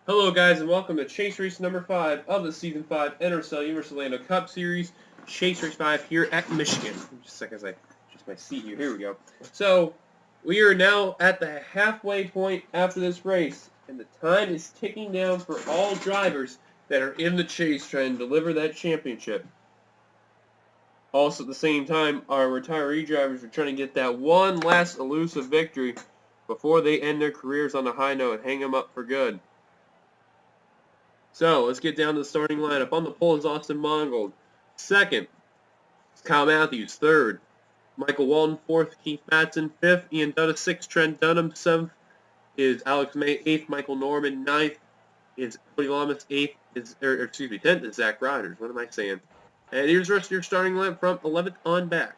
Hello guys and welcome to Chase Race number 5 of the Season 5 NRSL Universal Orlando Cup Series. Chase Race 5 here at Michigan. Just a second as I adjust my seat here. Here we go. So, we are now at the halfway point after this race, and the time is ticking down for all drivers that are in the chase trying to deliver that championship. Also at the same time, our retiree drivers are trying to get that one last elusive victory before they end their careers on a high note and hang them up for good. So, let's get down to the starting lineup. On the pole is Austin Mongold. Second is Kyle Matthews. Third, Michael Walton. Fourth, Keith Matson. Fifth, Ian Dutta. Sixth, Trent Dunham. Seventh is Alex May. Eighth, Michael Norman. Ninth is Cody Lamas. Tenth is Zach Rogers. What am I saying? And here's the rest of your starting lineup from 11th on back.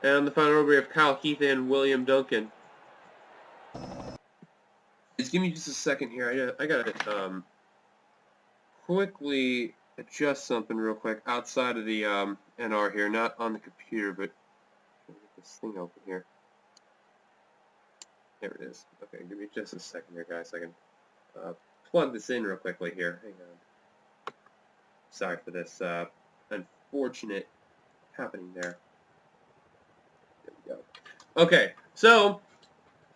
And the final row we have Kyle Keith and William Duncan. Just give me just a second here. I gotta quickly adjust something real quick outside of the NR here, not on the computer, but get this thing open here. There it is. Okay, give me just a second here, guys. I can plug this in real quickly here. Hang on. Sorry for this unfortunate happening there. There we go. Okay, so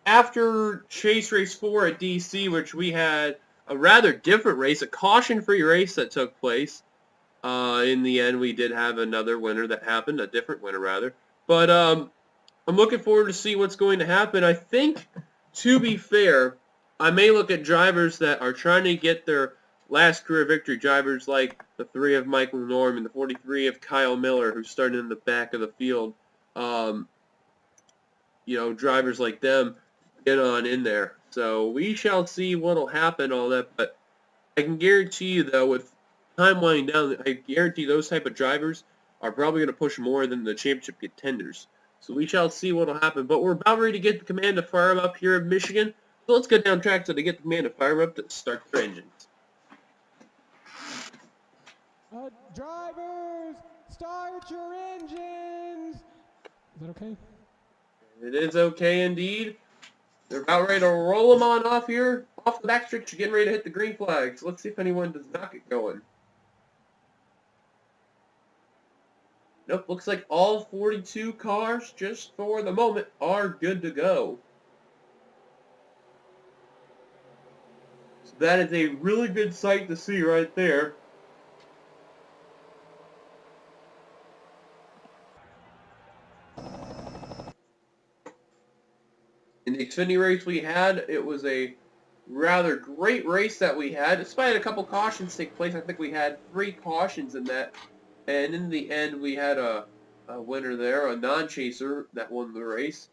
after Chase Race 4 at DC, which we had a rather different race, a caution-free race that took place. In the end, we did have another winner that happened, a different winner rather. But I'm looking forward to see what's going to happen. I think, to be fair, I may look at drivers that are trying to get their last career victory, drivers like the 3 of Michael Norman, the 43 of Kyle Miller, who's starting in the back of the field. Drivers like them get on in there. So we shall see what will happen, all that. But I can guarantee you, though, with time winding down, I guarantee those type of drivers are probably going to push more than the championship contenders. So we shall see what will happen. But we're about ready to get the command to fire them up here in Michigan. So let's go down track so they get the command to fire them up to start their engines. Drivers, start your engines! Is that okay? It is okay indeed. They're about ready to roll them on off here, off the backstretch, getting ready to hit the green flag. So let's see if anyone does not get going. Nope, looks like all 42 cars, just for the moment, are good to go. So that is a really good sight to see right there. In the Xfinity race we had, it was a rather great race that we had. Despite a couple cautions take place, I think we had 3 cautions in that. And in the end, we had a winner there, a non-chaser that won the race.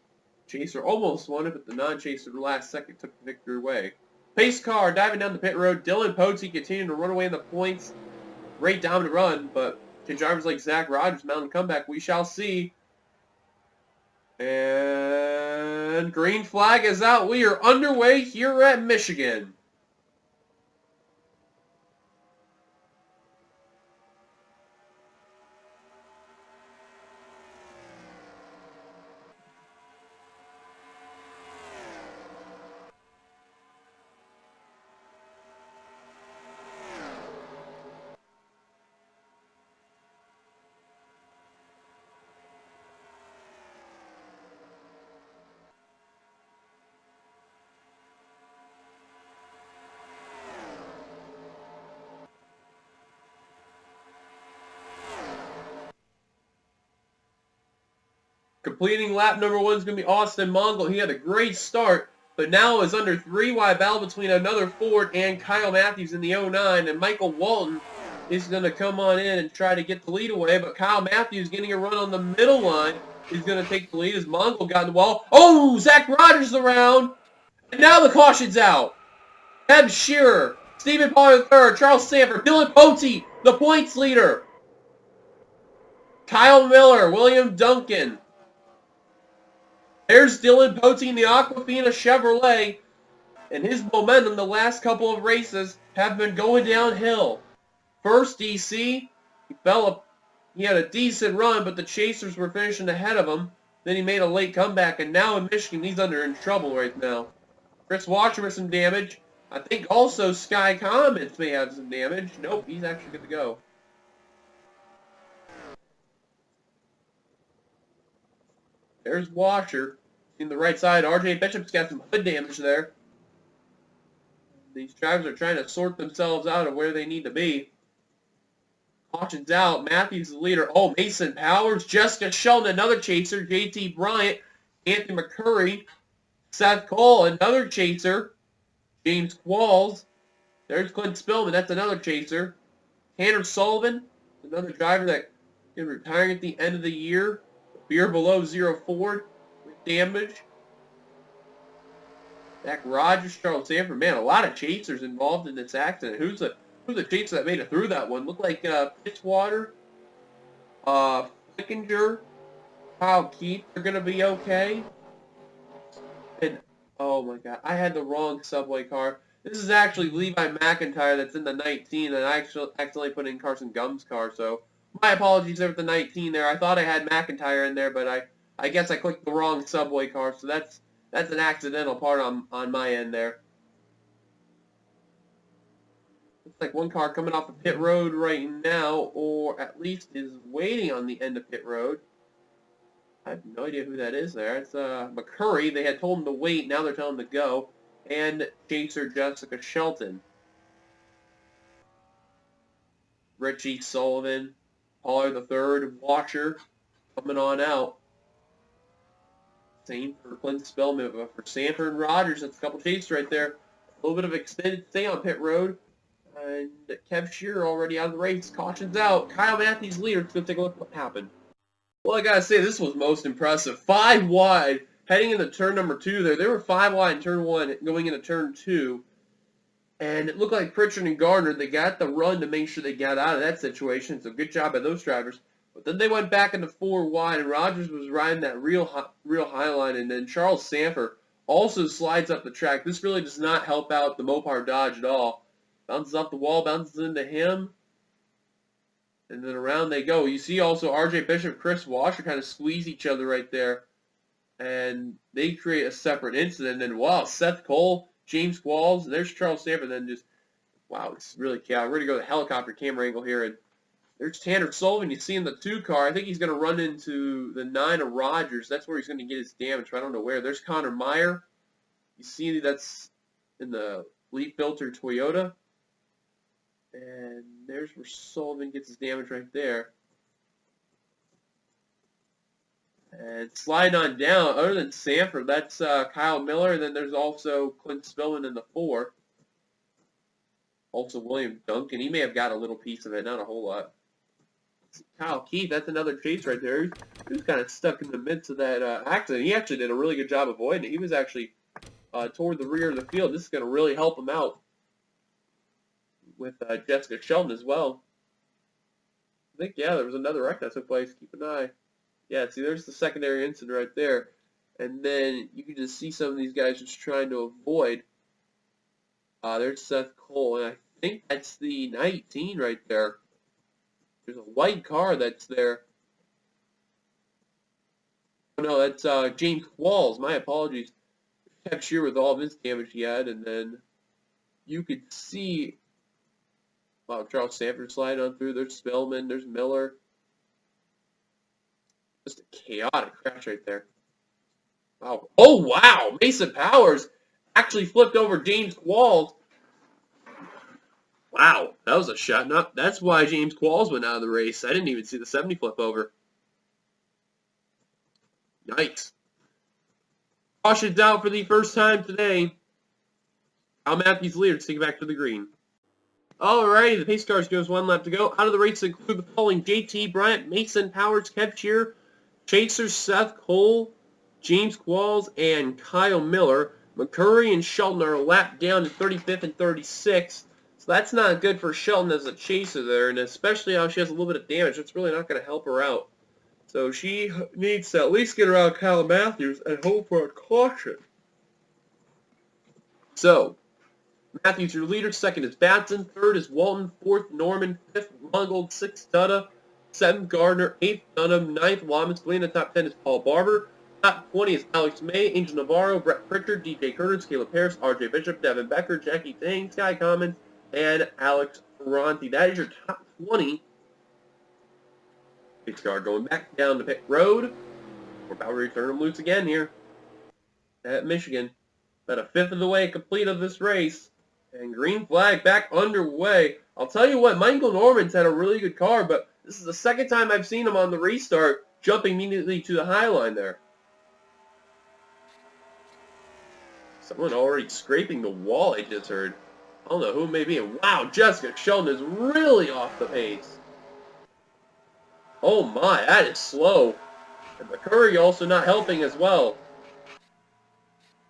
Chaser almost won it, but the non-chaser the last second took the victory away. Pace car diving down the pit road. Dylan Potey continuing to run away in the points. Great dominant run, but can drivers like Zach Rogers mount a comeback? We shall see. And green flag is out. We are underway here at Michigan. Completing lap number 1 is going to be Austin Mongold. He had a great start, but now is under 3 wide battle between another Ford and Kyle Matthews in the 09, and Michael Walton is going to come on in and try to get the lead away, but Kyle Matthews getting a run on the middle line is going to take the lead as Mongold got in the wall. Oh, Zach Rogers around, and now the caution's out. Eb Shearer, Stephen Paul III, Charles Sanford, Dylan Potey, the points leader. Kyle Miller, William Duncan. There's Dylan Potey in the Aquafina Chevrolet, and his momentum the last couple of races have been going downhill. First DC, he had a decent run, but the Chasers were finishing ahead of him. Then he made a late comeback, and now in Michigan, he's in trouble right now. Chris Washer with some damage. I think also Sky Comets may have some damage. Nope, he's actually good to go. There's Washer. In the right side, RJ Bishop's got some hood damage there. These drivers are trying to sort themselves out of where they need to be. Caution's out. Matthews the leader. Oh, Mason Powers, Jessica Sheldon, another chaser. JT Bryant, Anthony McCurry, Seth Cole, another chaser. James Qualls. There's Clint Spillman, that's another chaser. Tanner Sullivan, another driver that is retiring at the end of the year. Beer below 04 with damage. Zach Rogers, Charles Sanford. Man, a lot of chasers involved in this accident. Who's the chaser that made it through that one? Looked like Fitzwater, Flickinger, Kyle Keith are going to be okay. And, oh my god, I had the wrong subway car. This is actually Levi McIntire that's in the 19, and I accidentally put in Karson Gum's car, so my apologies there with the 19 there. I thought I had McIntire in there, but I guess I clicked the wrong subway car, so that's an accidental part on my end there. Looks like one car coming off of pit road right now, or at least is waiting on the end of pit road. I have no idea who that is there. It's McCurry. They had told him to wait. Now they're telling him to go. And chaser Jessica Shelton. Richie Sullivan. Pollard the third. Watcher. Coming on out. Same for Clint Spellman. But for Sanford and Rogers, that's a couple chasers right there. A little bit of extended stay on pit road. And Kev Shearer already out of the race. Caution's out. Kyle Matthews leader. Let's go take a look at what happened. Well, I gotta say, this was most impressive. 5 wide, heading into turn number 2 there. They were 5 wide in turn 1, going into turn 2. And it looked like Pritchard and Gardner, they got the run to make sure they got out of that situation. So good job by those drivers. But then they went back into 4 wide, and Rogers was riding that real high line. And then Charles Sanford also slides up the track. This really does not help out the Mopar Dodge at all. Bounces off the wall, bounces into him. And then around they go. You see also RJ Bishop, Chris Washer kind of squeeze each other right there. And they create a separate incident. And wow, Seth Cole, James Qualls, there's Charles Sanford. And then just, wow, it's really chaotic. We're going to go to the helicopter camera angle here. And there's Tanner Sullivan. You see in the 2 car. I think he's going to run into the 9 of Rogers. That's where he's going to get his damage. But I don't know where. There's Connor Meyer. You see that's in the Leaf Filter Toyota. And there's where Sullivan gets his damage right there. And sliding on down, other than Sanford, that's Kyle Miller. And then there's also Clint Spillman in the 4. Also William Duncan. He may have got a little piece of it, not a whole lot. Kyle Keith, that's another chase right there. He was kind of stuck in the midst of that accident. He actually did a really good job avoiding it. He was actually toward the rear of the field. This is going to really help him out with Jessica Sheldon as well. I think, yeah, there was another wreck that took place. Keep an eye. Yeah, see, there's the secondary incident right there. And then you can just see some of these guys just trying to avoid. There's Seth Cole, and I think that's the 19 right there. There's a white car that's there. Oh, no, that's James Qualls. My apologies. Kev Shearer with all of his damage he had, and then you could see, wow, Charles Sanford sliding on through. There's Spillman. There's Miller. Just a chaotic crash right there. Wow. Oh, wow. Mason Powers actually flipped over James Qualls. Wow. That was a shut up. That's why James Qualls went out of the race. I didn't even see the 70 flip over. Yikes. Caution's out for the first time today. Kyle Matthews leader to take it back to the green. Alrighty, the pace cars goes 1 lap to go. Out of the race include the following: JT Bryant, Mason Powers, Kev Shearer, Chasers Seth Cole, James Qualls, and Kyle Miller. McCurry and Shelton are a lap down to 35th and 36th. So that's not good for Shelton as a chaser there, and especially how she has a little bit of damage. That's really not going to help her out. So she needs to at least get around Kyle Matthews and hope for a caution. So, Matthews, your leader. Second is Batson. Third is Walton. Fourth, Norman. Fifth, Mungold. Sixth, Dutta. Seventh, Gardner. Eighth, Dunham. Ninth, Womans. In the top 10 is Paul Barber. Top 20 is Alex May, Angel Navarro, Brett Pritchard, DJ Curtis, Caleb Harris, RJ Bishop, Devin Becker, Jackie Tang, Sky Commons, and Alex Ferranti. That is your top 20. Pace car going back down to pit road. We're about to return them loose again here at Michigan. About a fifth of the way complete of this race. And green flag back underway. I'll tell you what, Michael Norman's had a really good car, but this is the second time I've seen him on the restart jumping immediately to the high line there. Someone already scraping the wall, I just heard. I don't know who it may be. And wow, Jessica Sheldon is really off the pace. Oh my, that is slow. And McCurry also not helping as well.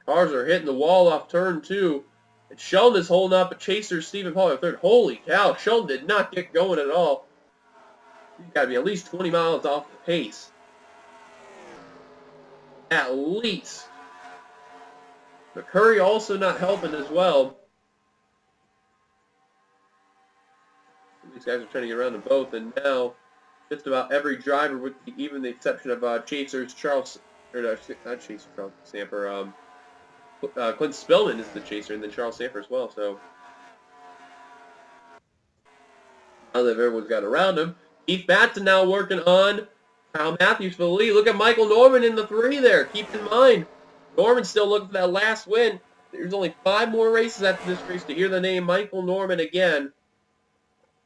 Cars are hitting the wall off turn 2. And Sheldon is holding up a chaser, Stephen Paul at third. Holy cow, Sheldon did not get going at all. He's got to be at least 20 miles off the pace. At least. McCurry also not helping as well. These guys are trying to get around them both, and now just about every driver, with even the exception of Chasers Charles, or not Chaser Charles Samper, Clint Spillman is the chaser, and then Charles Samper as well. So now that everyone's got around him, Keith Batson now working on Kyle Matthews for the lead. Look at Michael Norman in the 3 there. Keep in mind, Norman's still looking for that last win. There's only 5 more races after this race to hear the name Michael Norman again.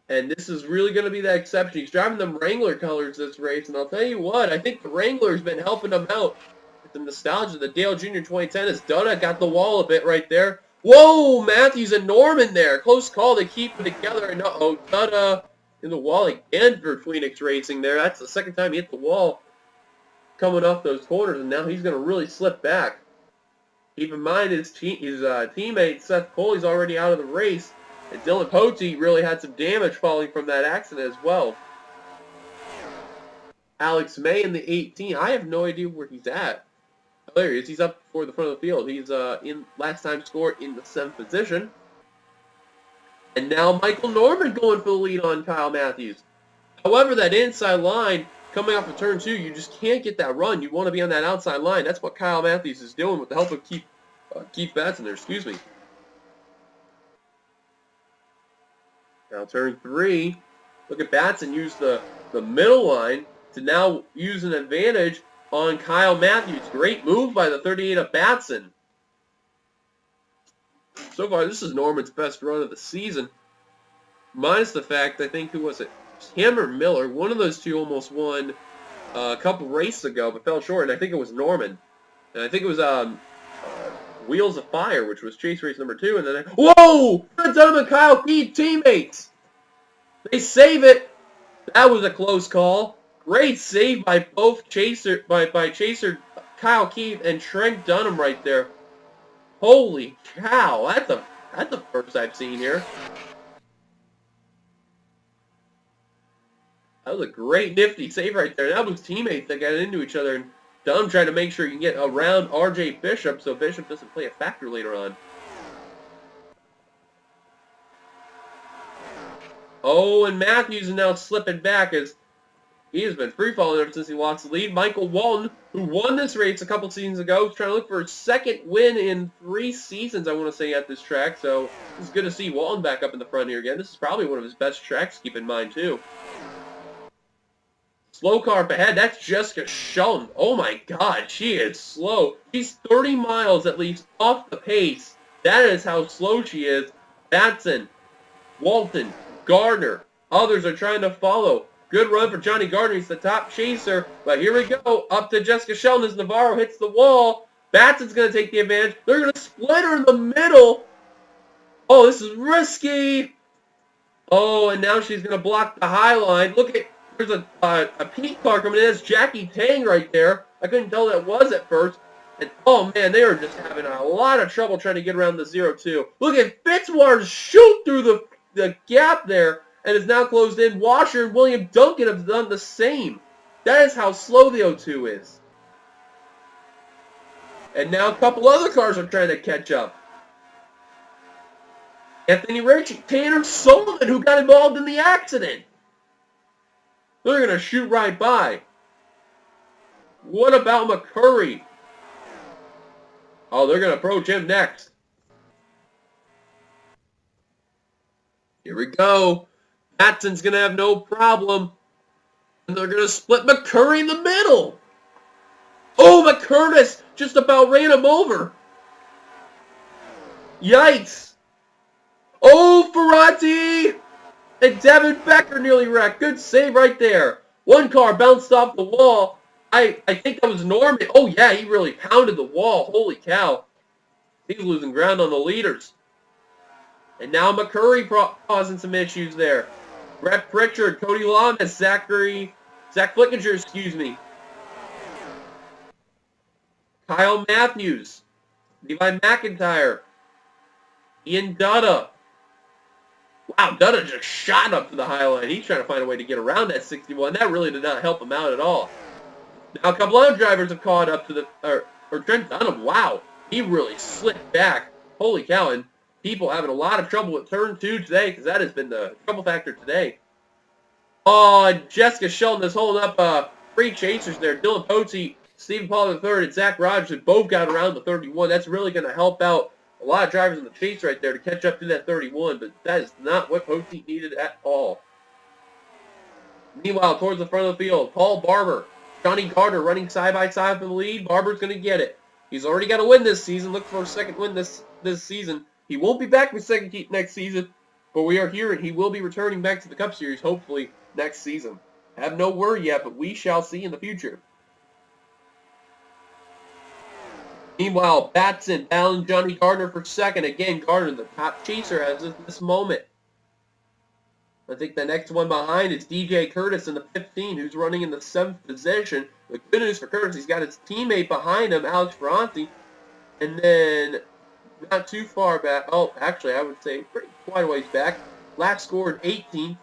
And this is really going to be that exception. He's driving them Wrangler colors this race. And I'll tell you what, I think the Wrangler's been helping him out with the nostalgia. The Dale Jr. 2010 as Dutta got the wall a bit right there. Whoa, Matthews and Norman there. Close call. They keep it together. And uh-oh, Dutta in the wall again for Phoenix Racing there. That's the second time he hit the wall coming off those corners. And now he's going to really slip back. Keep in mind his teammate Seth Coley's already out of the race. And Dylan Pote really had some damage falling from that accident as well. Alex May in the 18. I have no idea where he's at. Oh, there he is. He's up for the front of the field. He's in last time scored in the 7th position. And now Michael Norman going for the lead on Kyle Matthews. However, that inside line coming off of turn 2, you just can't get that run. You want to be on that outside line. That's what Kyle Matthews is doing with the help of Keith Batson there. Excuse me. Now turn 3, look at Batson use the middle line to now use an advantage on Kyle Matthews. Great move by the 38 of Batson. So far, this is Norman's best run of the season. Minus the fact, I think, who was it? Him or Miller. One of those two almost won a couple races ago, but fell short, and I think it was Norman. And I think it was Wheels of Fire, which was chase race number 2, and then whoa! Dunham and Kyle Keith teammates! They save it! That was a close call. Great save by both chaser Kyle Keith and Trent Dunham right there. Holy cow! That's the first I've seen here. That was a great nifty save right there. That was teammates that got into each other, and Dunham trying to make sure you can get around RJ Bishop so Bishop doesn't play a factor later on. Oh, and Matthews is now slipping back as he has been free-falling ever since he lost the lead. Michael Walton, who won this race a couple seasons ago, is trying to look for his second win in 3 seasons, I want to say, at this track. So it's good to see Walton back up in the front here again. This is probably one of his best tracks, keep in mind, too. Slow car up ahead. That's Jessica Sheldon. Oh my god, she is slow. She's 30 miles at least off the pace. That is how slow she is. Batson, Walton, Gardner. Others are trying to follow. Good run for Johnny Gardner. He's the top chaser. But here we go. Up to Jessica Sheldon as Navarro hits the wall. Batson's going to take the advantage. They're going to split her in the middle. Oh, this is risky. Oh, and now she's going to block the high line. Look at, there's a Pete car coming in. That's Jackie Tang right there. I couldn't tell that was at first. And, oh, man, they are just having a lot of trouble trying to get around the 0-2. Look at Fitzwater shoot through the gap there. And is now closed in. Washer and William Duncan have done the same. That is how slow the 0-2 is. And now a couple other cars are trying to catch up. Anthony Ritchie, Tanner Sullivan, who got involved in the accident. They're going to shoot right by. What about McCurry? Oh, they're going to approach him next. Here we go. Matson's going to have no problem. And they're going to split McCurry in the middle. Oh, McCurtis just about ran him over. Yikes. Oh, Ferranti! And Devin Becker nearly wrecked. Good save right there. One car bounced off the wall. I think that was Norman. Oh, yeah, he really pounded the wall. Holy cow. He's losing ground on the leaders. And now McCurry causing some issues there. Brett Pritchard, Cody Lamas, Zach Flickinger, excuse me. Kyle Matthews, Levi McIntire, Ian Dutta. Wow, Dutta just shot up to the high line. He's trying to find a way to get around that 61. That really did not help him out at all. Now a couple other drivers have caught up to the, or Trent Dunham. Wow, he really slipped back. Holy cow, and people having a lot of trouble with turn 2 today, because that has been the trouble factor today. Oh, and Jessica Shelton is holding up three chasers there. Dylan Potey, Stephen Paul III, and Zach Rogers have both got around the 31. That's really going to help out a lot of drivers in the chase right there to catch up to that 31, but that is not what Potey needed at all. Meanwhile, towards the front of the field, Paul Barber, Johnny Carter running side by side for the lead. Barber's going to get it. He's already got a win this season. Look for a second win this season. He won't be back for second next season, but we are hearing he will be returning back to the Cup Series, hopefully, next season. Have no word yet, but we shall see in the future. Meanwhile, Batson battling Johnny Gardner for second. Again, Gardner, the top chaser, as of this moment. I think the next one behind is DJ Curtis in the 15, who's running in the 7th position. The good news for Curtis, he's got his teammate behind him, Alex Ferranti. And then, not too far back, oh, actually, I would say quite a ways back. Last scored 18th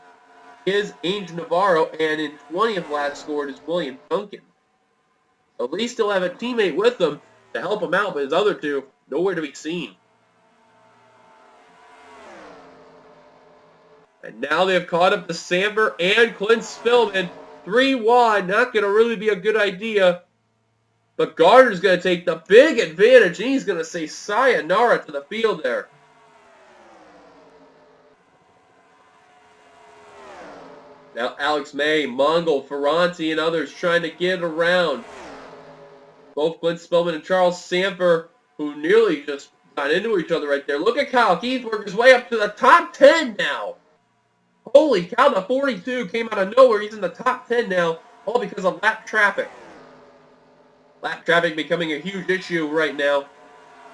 is Angel Navarro, and in 20th last scored is William Duncan. At least he'll have a teammate with him to help him out, but his other two, nowhere to be seen. And now they've caught up to Samber and Clint Spillman. 3-1, not going to really be a good idea. But Gardner's going to take the big advantage, and he's going to say sayonara to the field there. Now Alex May, Mongol, Ferranti, and others trying to get around. Both Clint Spillman and Charles Samper, who nearly just got into each other right there. Look at Kyle Keith working his way up to the top 10 now. Holy cow, the 42 came out of nowhere. He's in the top 10 now, all because of lap traffic. Lap traffic becoming a huge issue right now.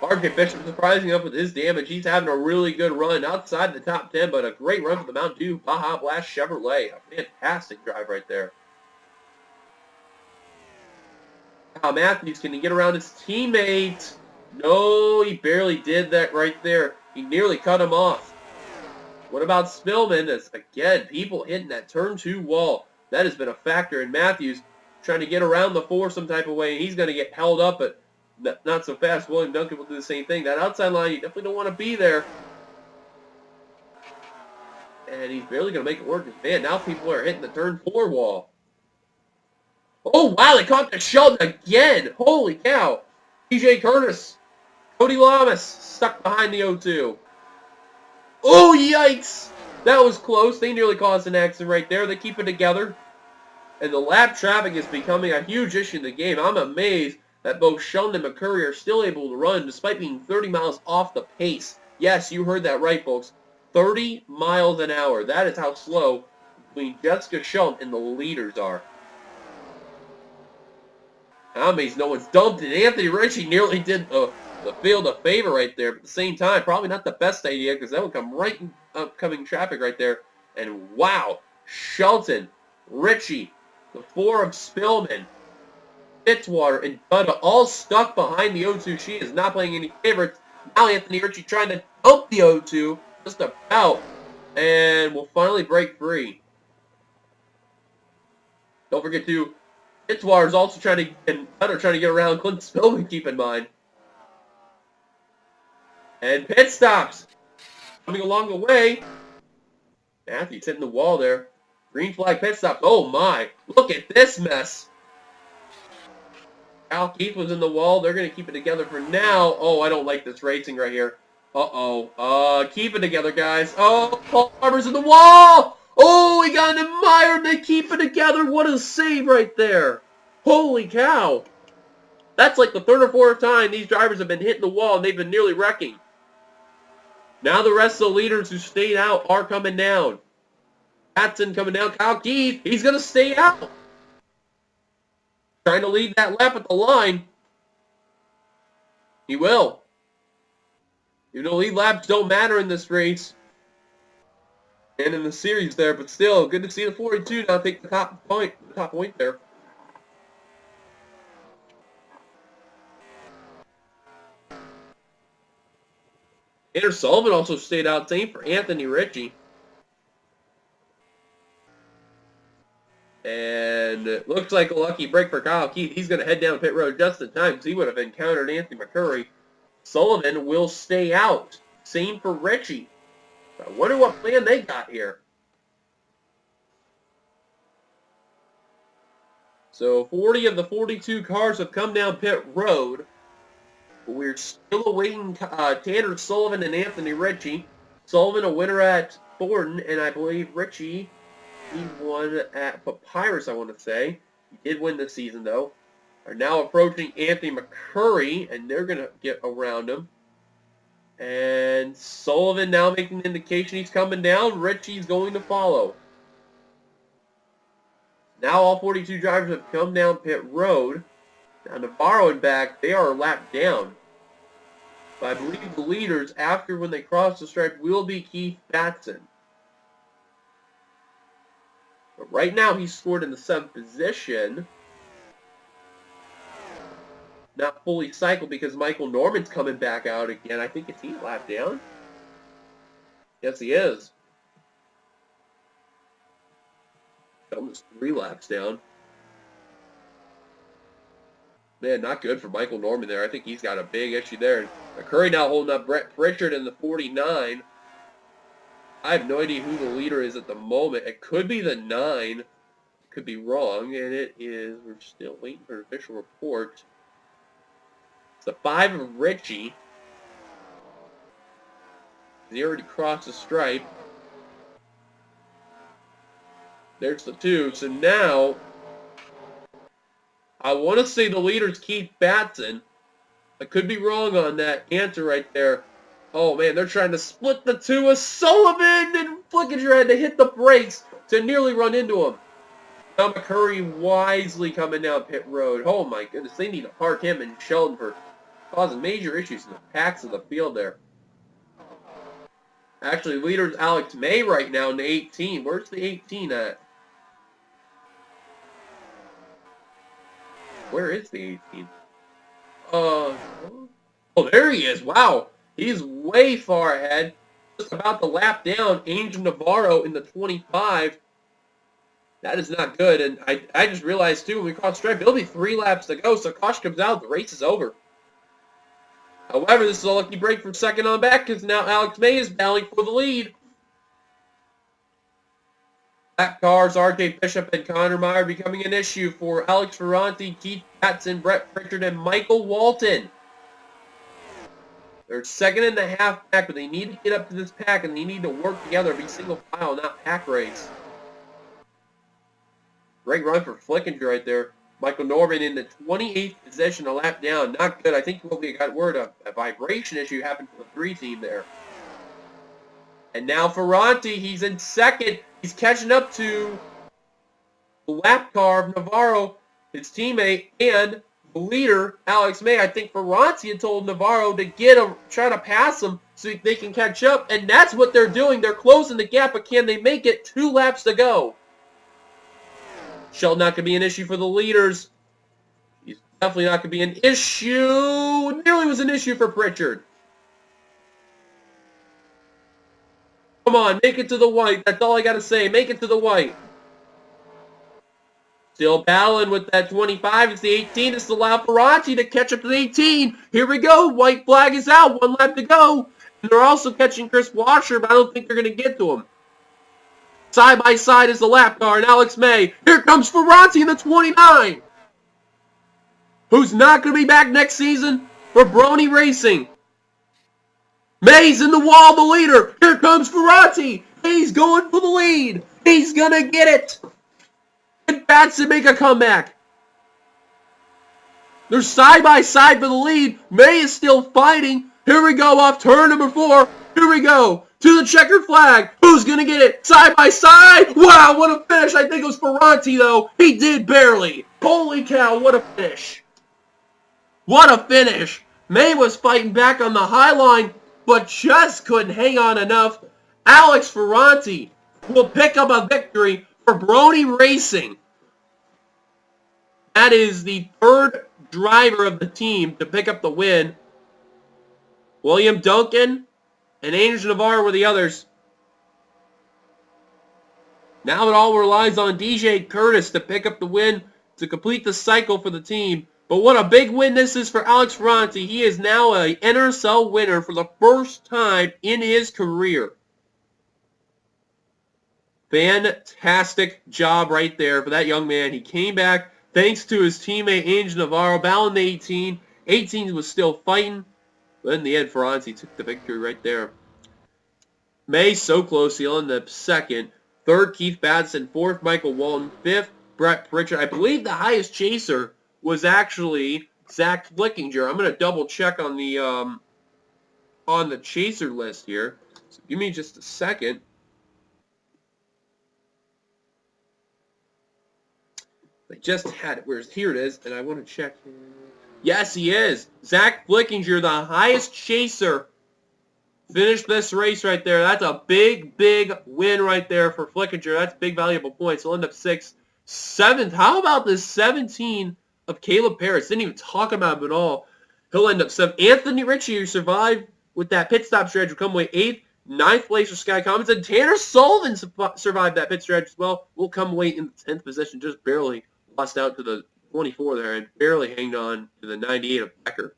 RJ Bishop surprising up with his damage. He's having a really good run outside the top 10, but a great run for the Mountain Dew Baja Blast Chevrolet. A fantastic drive right there. Kyle Matthews, can he get around his teammate? No, he barely did that right there. He nearly cut him off. What about Spillman? As again, people hitting that turn 2 wall. That has been a factor in Matthews trying to get around the 4 some type of way. He's going to get held up, but not so fast. William Duncan will do the same thing. That outside line, you definitely don't want to be there. And he's barely going to make it work. Man, now people are hitting the turn 4 wall. Oh, wow, they caught the Sheldon again. Holy cow. TJ Curtis. Cody Lamas stuck behind the 0-2. Oh, yikes. That was close. They nearly caused an accident right there. They keep it together. And the lap traffic is becoming a huge issue in the game. I'm amazed that both Sheldon and McCurry are still able to run despite being 30 miles off the pace. Yes, you heard that right, folks. 30 miles an hour. That is how slow between Jessica Sheldon and the leaders are. I'm amazed no one's dumped it. Anthony Ritchie nearly did the field a favor right there, but at the same time, probably not the best idea because that would come right in upcoming traffic right there. And wow, Shelton, Ritchie, the 4 of Spillman, Fitzwater, and Dutta all stuck behind the 0-2. She is not playing any favorites. Now Anthony Ritchie trying to dump the 0-2 just about, and will finally break free. Don't forget to Fitzwater is also trying to get around Clint Spillman, keep in mind. And pit stops coming along the way. Matthews hitting the wall there. Green flag pit stop. Oh my, look at this mess. Al Keith was in the wall. They're going to keep it together for now. Oh, I don't like this racing right here. Uh-oh. Keep it together, guys. Oh, Paul Harbor's in the wall. Oh, he got admired. They keep it together. What a save right there. Holy cow. That's like the third or fourth time these drivers have been hitting the wall and they've been nearly wrecking. Now the rest of the leaders who stayed out are coming down. Patson coming down. Kyle Keith, he's going to stay out. Trying to lead that lap at the line. He will. Even though lead laps don't matter in this race. And in the series there, but still, good to see the 42 now take the top point there. Tanner Sullivan also stayed out. Same for Anthony Ritchie. And it looks like a lucky break for Kyle Keith. He's going to head down pit road just in time, because he would have encountered Anthony McCurry. Sullivan will stay out. Same for Ritchie. I wonder what plan they got here. So 40 of the 42 cars have come down pit road. We're still awaiting Tanner Sullivan and Anthony Ritchie. Sullivan a winner at Thornton, and I believe Ritchie, he won at Papyrus, I want to say. He did win this season, though. Are now approaching Anthony McCurry, and they're going to get around him. And Sullivan now making an indication he's coming down. Ritchie's going to follow. Now all 42 drivers have come down pit road. Now Navarro and back, they are lapped down. But I believe the leaders, after when they cross the stripe, will be Keith Batson. But right now he's scored in the 7th position. Not fully cycled because Michael Norman's coming back out again. I think, is he lapped down? Yes, he is. Almost 3 laps down. Man, not good for Michael Norman there. I think he's got a big issue there. McCurry now holding up Brett Pritchard in the 49. I have no idea who the leader is at the moment. It could be the 9. Could be wrong. And it is, we're still waiting for an official report. It's the 5 of Ritchie. He already crossed the stripe. There's the 2. So now, I want to say the leader's Keith Batson. I could be wrong on that answer right there. Oh man, they're trying to split the 2 of Sullivan, and Flickinger had to hit the brakes to nearly run into him. Now McCurry wisely coming down pit road. Oh my goodness, they need to park him and Sheldon for causing major issues in the packs of the field there. Actually, leader's Alex May right now in the 18. Where's the 18 at? Where is the 18? Oh, there he is. Wow. He's way far ahead. Just about to lap down Angel Navarro in the 25. That is not good. And I just realized, too, when we cross stripe, it'll be 3 laps to go. So caution comes out. The race is over. However, this is a lucky break from second on back because now Alex May is battling for the lead. Lap cars, RJ Bishop and Connor Meyer becoming an issue for Alex Ferranti, Keith Batson, Brett Pritchard, and Michael Walton. They're second in the half pack, but they need to get up to this pack, and they need to work together, be single file, not pack race. Great run for Flickinger right there. Michael Norman in the 28th position, a lap down. Not good. I think what we got word of a vibration issue happened for the 3 team there. And now Ferranti, he's in second. He's catching up to the lap car of Navarro, his teammate, and the leader, Alex May. I think Ferranti had told Navarro to try to pass him so they can catch up, and that's what they're doing. They're closing the gap, but can they make it? 2 laps to go. Sheldon not going to be an issue for the leaders. He's definitely not going to be an issue. Nearly was an issue for Pritchard. Come on, make it to the white. That's all I got to say. Make it to the white. Still battling with that 25. It's the 18. It's the Ferranti to catch up to the 18. Here we go. White flag is out. 1 lap to go. And they're also catching Chris Washer, but I don't think they're going to get to him. Side by side is the lap car and Alex May. Here comes Ferranti in the 29. Who's not going to be back next season for Brony Racing. May's in the wall, the leader. Here comes Ferranti. He's going for the lead. He's going to get it. And Batson make a comeback. They're side by side for the lead. May is still fighting. Here we go off turn number 4. Here we go. To the checkered flag. Who's going to get it? Side by side. Wow, what a finish. I think it was Ferranti, though. He did barely. Holy cow, what a finish. What a finish. May was fighting back on the high line, but just couldn't hang on enough. Alex Ferranti will pick up a victory for Brony Racing. That is the third driver of the team to pick up the win. William Duncan and Angel Navarro were the others. Now it all relies on DJ Curtis to pick up the win to complete the cycle for the team. But what a big win this is for Alex Ferranti. He is now a NRSL winner for the first time in his career. Fantastic job right there for that young man. He came back thanks to his teammate Angel Navarro, battling the 18. 18 was still fighting, but in the end, Ferranti took the victory right there. May so close. He'll end up second. Third, Keith Batson. Fourth, Michael Walton. Fifth, Brett Pritchard. I believe the highest chaser was actually Zach Flickinger. I'm going to double check on the chaser list here. So give me just a second. I just had it. Here it is, and I want to check. Yes, he is. Zach Flickinger, the highest chaser, finished this race right there. That's a big, big win right there for Flickinger. That's big, valuable points. He'll end up 6th. 7th. How about this 17 of Caleb Paris? Didn't even talk about him at all. He'll end up 7th. Anthony Ritchie, who survived with that pit stop stretch, will come away 8th. 9th place for Sky Commons. And Tanner Sullivan survived that pit stretch as well. Will come away in the 10th position, just barely. Lost out to the 24 there and barely hanged on to the 98 of Becker.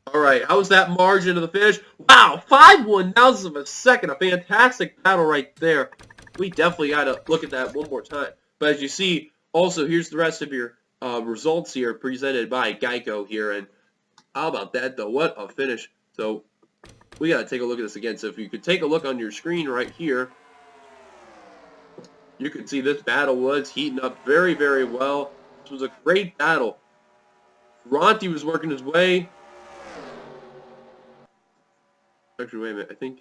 All right, how was that margin of the finish? Wow, 5/1,000 of a second. A fantastic battle right there. We definitely got to look at that one more time. But as you see, also, here's the rest of your results here presented by Geico here. And how about that, though? What a finish. So we got to take a look at this again. So if you could take a look on your screen right here, you can see this battle was heating up very, very well. This was a great battle. Ferranti was working his way. Actually, wait a minute. I think...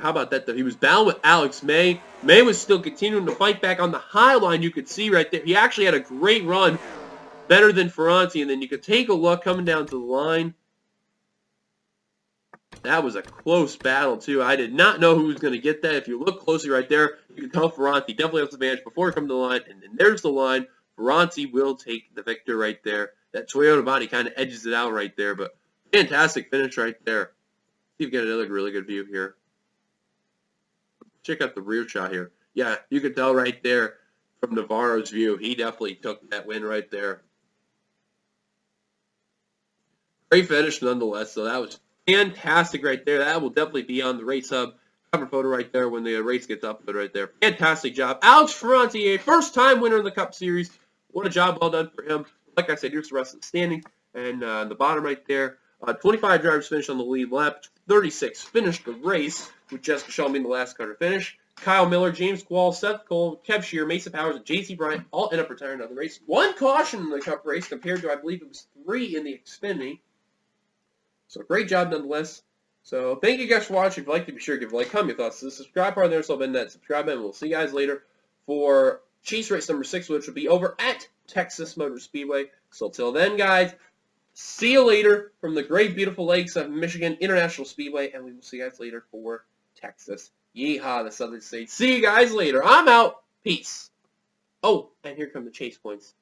how about that, though? He was battling with Alex May. May was still continuing to fight back on the high line. You could see right there. He actually had a great run. Better than Ferranti. And then you could take a look coming down to the line. That was a close battle, too. I did not know who was going to get that. If you look closely right there, you can tell Ferranti definitely has the advantage before coming to the line. And then there's the line. Ferranti will take the victor right there. That Toyota body kind of edges it out right there. But fantastic finish right there. See if we get another really good view here. Check out the rear shot here. Yeah, you can tell right there from Navarro's view. He definitely took that win right there. Great finish nonetheless. So that was fantastic right there. That will definitely be on the Race Hub cover photo right there when the race gets uploaded right there. Fantastic job. Alex Ferranti, a first-time winner in the Cup Series. What a job well done for him. Like I said, here's the rest of the standing. And the bottom right there, 25 drivers finished on the lead lap. 36 finished the race, with Jessica Shaw being the last car to finish. Kyle Miller, James Quall, Seth Cole, Kev Shear, Mason Powers, and J.C. Bryant all end up retiring out of the race. 1 caution in the Cup race compared to, I believe it was 3 in the Xfinity. So great job nonetheless. So thank you guys for watching. If you liked it, be sure to give a like, comment your thoughts to the subscribe part there. So been that subscribe button. We'll see you guys later for Chase Race number 6, which will be over at Texas Motor Speedway. So till then, guys, see you later from the great, beautiful lakes of Michigan International Speedway, and we will see you guys later for Texas. Yeehaw, the Southern States. See you guys later. I'm out. Peace. Oh, and here come the chase points.